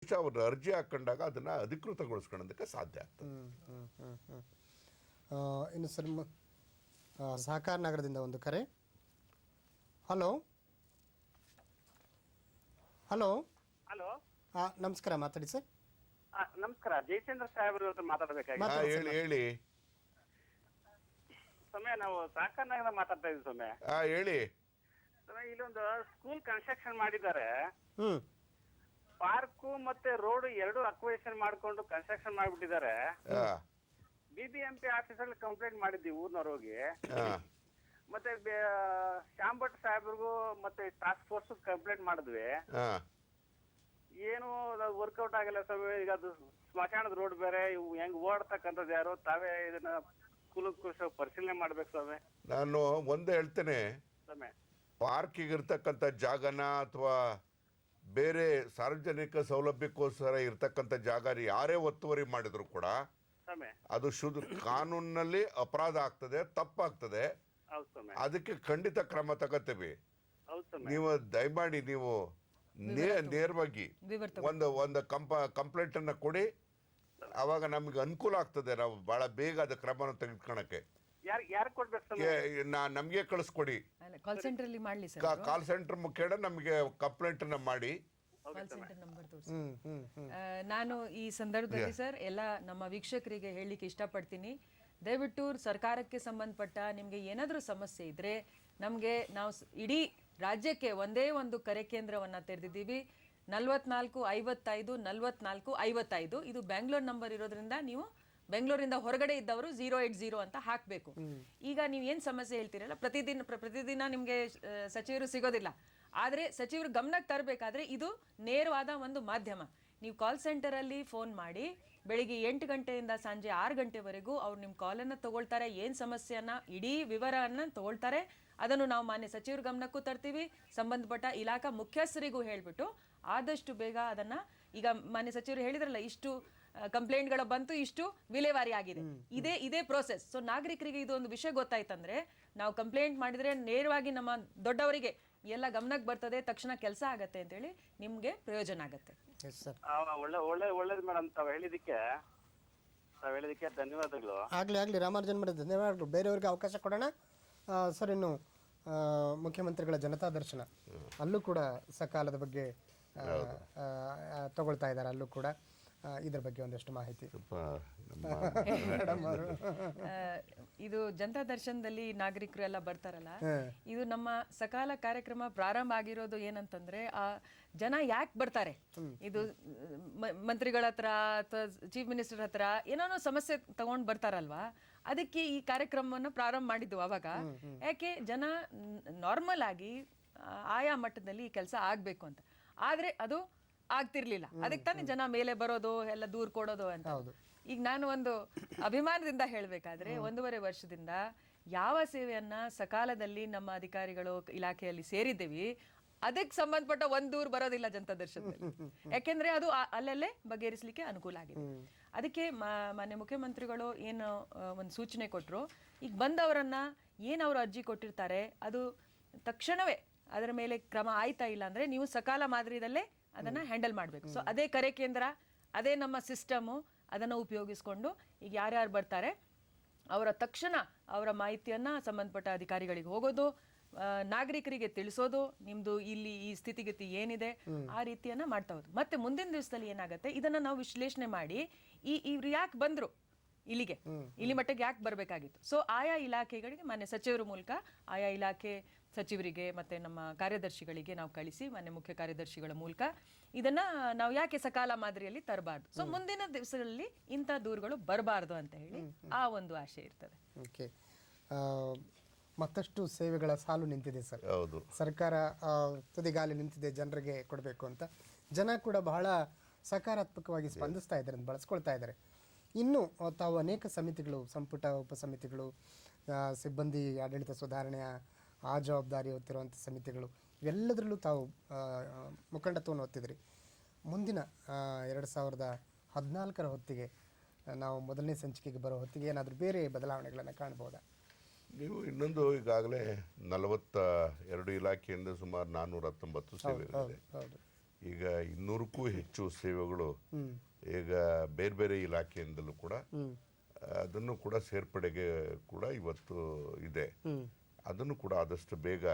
ಅವ್ರ ಅರ್ಜಿ ಹಾಕೊಂಡಾಗ ಅದನ್ನು ಅಧಿಕೃತಗೊಳಿಸ್ಕೊಳ್ಳೋದಕ್ಕೆ ಸಾಧ್ಯ ಆಗ್ತದೆ. ಇನ್ನು ಸರ್ ಸಹಕಾರ ನಗರದಿಂದ ಒಂದು ಕರೆ. ಹಲೋ ಹಲೋ ಹಲೋ, ನಮಸ್ಕಾರ, ಮಾತಾಡಿ ಸರ್. ನಮಸ್ಕಾರ. ಜಯಚಂದ್ರ ಸಾಹೇಬ್ರ ಹತ್ರ ಮಾತಾಡಬೇಕಾಗಿ. ಹೇಳಿ ಸಮಯ ನಾವು ಸಹಕಾರ ನಗರ ಮಾತಾಡ್ತಾ ಇದ್ದೀವಿ ಸಮಯ. ಹೇಳಿ ಸಮಯ ಇಲ್ಲೊಂದು ಸ್ಕೂಲ್ ಕನ್ಸ್ಟ್ರಕ್ಷನ್ ಮಾಡಿದ್ದಾರೆ. ಹ್ಮ್ ಪಾರ್ಕು ಮತ್ತೆ ರೋಡ್ ಎರಡು ಅಕ್ವೇಷನ್ ಮಾಡ್ಕೊಂಡು ಕನ್ಸ್ಟ್ರಕ್ಷನ್ ಮಾಡಿಬಿಟ್ಟಿದ್ದಾರೆ. BBMP ಆಫೀಸಲ್ಲಿ ಕಂಪ್ಲೇಂಟ್ ಮಾಡಿದ್ವಿ ಊರ್ನವ್ರು ಹೋಗಿ. ಮತ್ತೆ ಶ್ಯಾಮ್ ಭಟ್ ಸಾಹೇಬ್ರಿಗೂ ಮತ್ತೆ ಟಾಸ್ಕ್ ಫೋರ್ಸ್ ಕಂಪ್ಲೇಂಟ್ ಮಾಡಿದ್ವಿ. ಏನು ವರ್ಕೌಟ್ ಆಗಿಲ್ಲ ಸಮಯ. ಈಗ ಅದು ಸ್ಮಶಾನದ ರೋಡ್ ಬೇರೆ, ಇವು ಹೆಂಗ್ ಓಡ್ತಕ್ಕಂಥದ್ದು ಯಾರು ತಾವೇ ಇದನ್ನ ಕುಲಕುಶ ಪರಿಶೀಲನೆ ಮಾಡ್ಬೇಕು ಸಮಯ. ನಾನು ಒಂದೇ ಹೇಳ್ತೇನೆ, ಸಮಯ ಪಾರ್ಕಿಗಿರ್ತಕ್ಕಂಥ ಜಾಗನ ಅಥವಾ ಬೇರೆ ಸಾರ್ವಜನಿಕ ಸೌಲಭ್ಯಕ್ಕೋಸ್ಕರ ಇರ್ತಕ್ಕಂಥ ಜಾಗ ಯಾರೇ ಒತ್ತುವರಿ ಮಾಡಿದ್ರು ಕೂಡ ಸಮಯ ಅದು ಕಾನೂನಿನಲ್ಲಿ ಅಪರಾಧ ಆಗ್ತದೆ, ತಪ್ಪಾಗ್ತದೆ. ಅದಕ್ಕೆ ಖಂಡಿತ ಕ್ರಮ ತಗೋತೀವಿ. ನೀವು ದಯಮಾಡಿ ನೀವು ನೇರವಾಗಿ ಒಂದು ಕಂಪ್ಲೇಂಟ್ ಅನ್ನ ಕೊಡಿ. ಅವಾಗ ನಮ್ಗೆ ಅನುಕೂಲ ಆಗ್ತದೆ. ನಾವು ಬಹಳ ಬೇಗ ಅದ ಕ್ರಮನ ತೆಗೆದುಕೊಳ್ಳಕ್ಕೆ ನಮ್ಗೆ ಕಳಿಸ್ಕೊಡಿ. ಕಾಲ್ ಸೆಂಟರ್ ಅಲ್ಲಿ ಮಾಡ್ಲಿ ಸರ್. ಕಾಲ್ ಸೆಂಟರ್ ಮುಖೇನ ನಮಗೆ ಕಂಪ್ಲೇಂಟ್ ಅನ್ನ ಮಾಡಿ. ಕಾಲ್ ಸೆಂಟರ್ ನಂಬರ್ ತೋರಿಸಿ. ನಾನು ಈ ಸಂದರ್ಭದಲ್ಲಿ ಸರ್ ಎಲ್ಲ ನಮ್ಮ ವೀಕ್ಷಕರಿಗೆ ಹೇಳಲಿಕ್ಕೆ ಇಷ್ಟಪಡ್ತೀನಿ, ದಯವಿಟ್ಟು ಸರ್ಕಾರಕ್ಕೆ ಸಂಬಂಧಪಟ್ಟ ನಿಮಗೆ ಏನಾದರೂ ಸಮಸ್ಯೆ ಇದ್ರೆ ನಮಗೆ ನಾವು ಇಡೀ ರಾಜ್ಯಕ್ಕೆ ಒಂದೇ ಒಂದು ಕರೆ ಕೇಂದ್ರವನ್ನ ತೆರೆದಿದ್ದೀವಿ. 44 55 44 55. ಇದು ಬೆಂಗಳೂರು ನಂಬರ್ ಇರೋದ್ರಿಂದ ನೀವು ಬೆಂಗಳೂರಿಂದ ಹೊರಗಡೆ ಇದ್ದವರು 080 ಅಂತ ಹಾಕಬೇಕು. ಈಗ ನೀವು ಏನು ಸಮಸ್ಯೆ ಹೇಳ್ತೀರಲ್ಲ, ಪ್ರತಿದಿನ ನಿಮಗೆ ಸಚಿವರು ಸಿಗೋದಿಲ್ಲ. ಆದರೆ ಸಚಿವರು ಗಮನಕ್ಕೆ ತರಬೇಕಾದ್ರೆ ಇದು ನೇರವಾದ ಒಂದು ಮಾಧ್ಯಮ. ನೀವು ಕಾಲ್ ಸೆಂಟರಲ್ಲಿ ಫೋನ್ ಮಾಡಿ ಬೆಳಿಗ್ಗೆ 8 ಗಂಟೆಯಿಂದ ಸಂಜೆ 6 ಗಂಟೆವರೆಗೂ ಅವ್ರು ನಿಮ್ಮ ಕಾಲನ್ನು ತಗೊಳ್ತಾರೆ. ಏನು ಸಮಸ್ಯೆಯನ್ನ ಇಡೀ ವಿವರವನ್ನು ತಗೊಳ್ತಾರೆ. ಅದನ್ನು ನಾವು ಮಾನ್ಯ ಸಚಿವರ ಗಮನಕ್ಕೂ ತರ್ತೀವಿ, ಸಂಬಂಧಪಟ್ಟ ಇಲಾಖಾ ಮುಖ್ಯಸ್ಥರಿಗೂ ಹೇಳ್ಬಿಟ್ಟು ಆದಷ್ಟು ಬೇಗ ಅದನ್ನ, ಈಗ ಮಾನ್ಯ ಸಚಿವರು ಹೇಳಿದ್ರಲ್ಲ ಇಷ್ಟು ಕಂಪ್ಲೇಂಟ್ಗಳ ಬಂತು, ಇಷ್ಟು ವಿಲೇವಾರಿ ಆಗಿದೆ, ಇದೇ ಪ್ರೋಸೆಸ್. ಸೊ ನಾಗರಿಕರಿಗೆ ಇದು ಒಂದು ವಿಷಯ ಗೊತ್ತಾಯ್ತಂದ್ರೆ ನಾವು ಕಂಪ್ಲೇಂಟ್ ಮಾಡಿದ್ರೆ ನೇರವಾಗಿ ನಮ್ಮ ದೊಡ್ಡವರಿಗೆ ಎಲ್ಲ ಗಮನಕ್ಕೆ ಬರ್ತದೆ, ತಕ್ಷಣ ಕೆಲಸ ಆಗತ್ತೆ ಅಂತೇಳಿ ನಿಮ್ಗೆ ಪ್ರಯೋಜನ ಆಗತ್ತೆ. ಒಳ್ಳೇದು ಮೇಡಮ್. ತಾವ್ ಹೇಳಿದಕ್ಕೆ ಧನ್ಯವಾದಗಳು. ಆಗ್ಲಿ ರಾಮಾರ್ಜನ್ ಮೇಡಮ್, ಧನ್ಯವಾದಗಳು. ಬೇರೆಯವ್ರಿಗೆ ಅವಕಾಶ ಕೊಡೋಣ ಸರ್. ಇನ್ನು ಮುಖ್ಯಮಂತ್ರಿಗಳ ಜನತಾ ದರ್ಶನ, ಅಲ್ಲೂ ಕೂಡ ಸಕಾಲದ ಬಗ್ಗೆ ತಗೊಳ್ತಾ ಇದ್ದಾರೆ. ಅಲ್ಲೂ ಕೂಡ ಇದ್ರ ಬಗ್ಗೆ ಒಂದಷ್ಟು ಮಾಹಿತಿ. ಇದು ಜನತಾ ದರ್ಶನದಲ್ಲಿ ನಾಗರಿಕರು ಎಲ್ಲ ಬರ್ತಾರಲ್ಲ, ಇದು ನಮ್ಮ ಸಕಾಲ ಕಾರ್ಯಕ್ರಮ ಪ್ರಾರಂಭ ಆಗಿರೋದು ಏನಂತಂದ್ರೆ ಆ ಜನ ಯಾಕೆ ಬರ್ತಾರೆ, ಇದು ಮಂತ್ರಿಗಳ ಹತ್ರ ಅಥವಾ ಚೀಫ್ ಮಿನಿಸ್ಟರ್ ಹತ್ರ ಏನೋ ಸಮಸ್ಯೆ ತಗೊಂಡ್ ಬರ್ತಾರಲ್ವಾ, ಅದಕ್ಕೆ ಈ ಕಾರ್ಯಕ್ರಮವನ್ನು ಪ್ರಾರಂಭ ಮಾಡಿದ್ದು ಅವಾಗ. ಯಾಕೆ ಜನ ನಾರ್ಮಲ್ ಆಗಿ ಆಯಾ ಮಟ್ಟದಲ್ಲಿ ಈ ಕೆಲಸ ಆಗ್ಬೇಕು ಅಂತ, ಆದ್ರೆ ಅದು ಆಗ್ತಿರ್ಲಿಲ್ಲ. ಅದಕ್ಕೆ ತಾನೇ ಜನ ಮೇಲೆ ಬರೋದು, ಎಲ್ಲ ದೂರ್ ಕೊಡೋದು ಅಂತ. ಈಗ ನಾನು ಒಂದು ಅಭಿಮಾನದಿಂದ ಹೇಳ್ಬೇಕಾದ್ರೆ 1.5 ವರ್ಷದಿಂದ ಯಾವ ಸೇವೆಯನ್ನ ಸಕಾಲದಲ್ಲಿ ನಮ್ಮ ಅಧಿಕಾರಿಗಳು ಇಲಾಖೆಯಲ್ಲಿ ಸೇರಿದ್ದೇವೆ, ಅದಕ್ಕೆ ಸಂಬಂಧಪಟ್ಟ ಒಂದು ದೂರು ಬರೋದಿಲ್ಲ ಜನತಾ ದರ್ಶನದಲ್ಲಿ. ಯಾಕೆಂದ್ರೆ ಅದು ಅಲ್ಲಲ್ಲೇ ಬಗೆಹರಿಸಲಿಕ್ಕೆ ಅನುಕೂಲ ಆಗಿದೆ. ಅದಕ್ಕೆ ಮಾನ್ಯ ಮುಖ್ಯಮಂತ್ರಿಗಳು ಏನು ಒಂದು ಸೂಚನೆ ಕೊಟ್ಟರು, ಈಗ ಬಂದವರನ್ನ ಏನು ಅವರು ಅರ್ಜಿ ಕೊಟ್ಟಿರ್ತಾರೆ ಅದು ತಕ್ಷಣವೇ ಅದರ ಮೇಲೆ ಕ್ರಮ ಆಯ್ತಾ ಇಲ್ಲ ಅಂದ್ರೆ ನೀವು ಸಕಾಲ ಮಾದರಿಯಲ್ಲೇ ಅದನ್ನ ಹ್ಯಾಂಡಲ್ ಮಾಡಬೇಕು. ಸೊ ಅದೇ ಕರೆ ಕೇಂದ್ರ, ಅದೇ ನಮ್ಮ ಸಿಸ್ಟಮು, ಅದನ್ನು ಉಪಯೋಗಿಸ್ಕೊಂಡು ಈಗ ಯಾರ್ಯಾರು ಬರ್ತಾರೆ ಅವರ ತಕ್ಷಣ ಅವರ ಮಾಹಿತಿಯನ್ನ ಸಂಬಂಧಪಟ್ಟ ಅಧಿಕಾರಿಗಳಿಗೆ ಹೋಗೋದು, ನಾಗರಿಕರಿಗೆ ತಿಳಿಸೋದು, ನಿಮ್ದು ಇಲ್ಲಿ ಈ ಸ್ಥಿತಿಗತಿ ಏನಿದೆ ಆ ರೀತಿಯನ್ನ ಮಾಡ್ತಾ ಹೋದು. ಮತ್ತೆ ಮುಂದಿನ ದಿವಸದಲ್ಲಿ ಏನಾಗುತ್ತೆ, ಇದನ್ನ ನಾವು ವಿಶ್ಲೇಷಣೆ ಮಾಡಿ ಇವ್ರು ಯಾಕೆ ಬಂದ್ರು, ಇಲ್ಲಿ ಮಟ್ಟಕ್ಕೆ ಯಾಕೆ ಬರಬೇಕಾಗಿತ್ತು. ಸೊ ಆಯಾ ಇಲಾಖೆಗಳಿಗೆ ಮಾನ್ಯ ಸಚಿವರ ಮೂಲಕ ಆಯಾ ಇಲಾಖೆ ಸಚಿವರಿಗೆ ಮತ್ತೆ ನಮ್ಮ ಕಾರ್ಯದರ್ಶಿಗಳಿಗೆ ನಾವು ಕಳಿಸಿ, ಮಾನ್ಯ ಮುಖ್ಯ ಕಾರ್ಯದರ್ಶಿಗಳ ಮೂಲಕ ಇದನ್ನ ನಾವು ಯಾಕೆ ಸಕಾಲ ಮಾದರಿಯಲ್ಲಿ ತರಬಾರ್ದು, ಸೊ ಮುಂದಿನ ದಿವಸಗಳಲ್ಲಿ ಇಂಥ ದೂರುಗಳು ಬರಬಾರ್ದು ಅಂತ ಹೇಳಿ ಆ ಒಂದು ಆಶೆ ಇರ್ತದೆ. ಓಕೆ, ಮತ್ತಷ್ಟು ಸೇವೆಗಳ ಸಾಲು ನಿಂತಿದೆ ಸರ್. ಹೌದು, ಸರ್ಕಾರ ತುದಿಗಾಲಿ ನಿಂತಿದೆ ಜನರಿಗೆ ಕೊಡಬೇಕು ಅಂತ. ಜನ ಕೂಡ ಬಹಳ ಸಕಾರಾತ್ಮಕವಾಗಿ ಸ್ಪಂದಿಸ್ತಾ ಇದ್ದಾರೆ, ಬಳಸ್ಕೊಳ್ತಾ ಇದ್ದಾರೆ. ಇನ್ನು ತಾವು ಅನೇಕ ಸಮಿತಿಗಳು, ಸಂಪುಟ ಉಪಸಮಿತಿಗಳು, ಸಿಬ್ಬಂದಿ ಆಡಳಿತ ಸುಧಾರಣೆಯ ಆ ಜವಾಬ್ದಾರಿ ಹೊತ್ತಿರುವಂಥ ಸಮಿತಿಗಳು, ಇವೆಲ್ಲದರಲ್ಲೂ ತಾವು ಮುಖಂಡತ್ವವನ್ನು ಹೊತ್ತಿದ್ರಿ. ಮುಂದಿನ 2014 ಹೊತ್ತಿಗೆ, ನಾವು ಮೊದಲನೇ ಸಂಚಿಕೆಗೆ ಬರೋ ಹೊತ್ತಿಗೆ ಏನಾದರೂ ಬೇರೆ ಬದಲಾವಣೆಗಳನ್ನು ಕಾಣ್ಬೋದಾ? ನೀವು ಇನ್ನೊಂದು, ಈಗಾಗಲೇ 42 ಇಲಾಖೆಯಿಂದ ಸುಮಾರು 419 ಸೇವೆಗಳಿದೆ. ಈಗ 200ಕ್ಕೂ ಹೆಚ್ಚು ಸೇವೆಗಳು ಈಗ ಬೇರೆ ಬೇರೆ ಇಲಾಖೆಯಿಂದಲೂ ಕೂಡ ಅದನ್ನು ಕೂಡ ಸೇರ್ಪಡೆಗೆ ಕೂಡ ಇವತ್ತು ಇದೆ. ಅದನ್ನು ಕೂಡ ಆದಷ್ಟು ಬೇಗ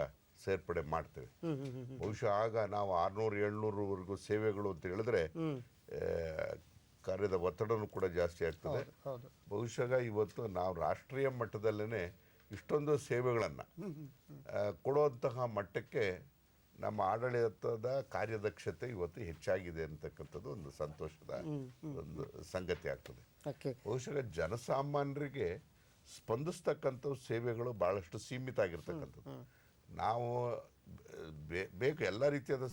ಸೇರ್ಪಡೆ ಮಾಡ್ತೇವೆ. ಬಹುಶಃ ಆಗ ನಾವು 600-700ವರೆಗೂ ಸೇವೆಗಳು ಅಂತ ಹೇಳಿದ್ರೆ ಕಾರ್ಯದ ಒತ್ತಡನೂ ಕೂಡ ಜಾಸ್ತಿ ಆಗ್ತದೆ. ಬಹುಶಃ ಇವತ್ತು ನಾವು ರಾಷ್ಟ್ರೀಯ ಮಟ್ಟದಲ್ಲೇ ಇಷ್ಟೊಂದು ಸೇವೆಗಳನ್ನು ಕೊಡುವಂತಹ ಮಟ್ಟಕ್ಕೆ ನಮ್ಮ ಆಡಳಿತದ ಕಾರ್ಯದಕ್ಷತೆ ಇವತ್ತು ಹೆಚ್ಚಾಗಿದೆ ಅಂತಕ್ಕಂಥದ್ದು ಒಂದು ಸಂತೋಷದ ಒಂದು ಸಂಗತಿ ಆಗ್ತದೆ. ಬಹುಶಃ ಜನಸಾಮಾನ್ಯರಿಗೆ ಸ್ಪಂದಿಸ್ತಕ್ಕಂಥ ಸೇವೆಗಳು ಬಹಳಷ್ಟು ಸೀಮಿತ ಆಗಿರ್ತಕ್ಕಂಥದ್ದು. ನಾವು ಬೇಕು ಎಲ್ಲ ರೀತಿಯಾದ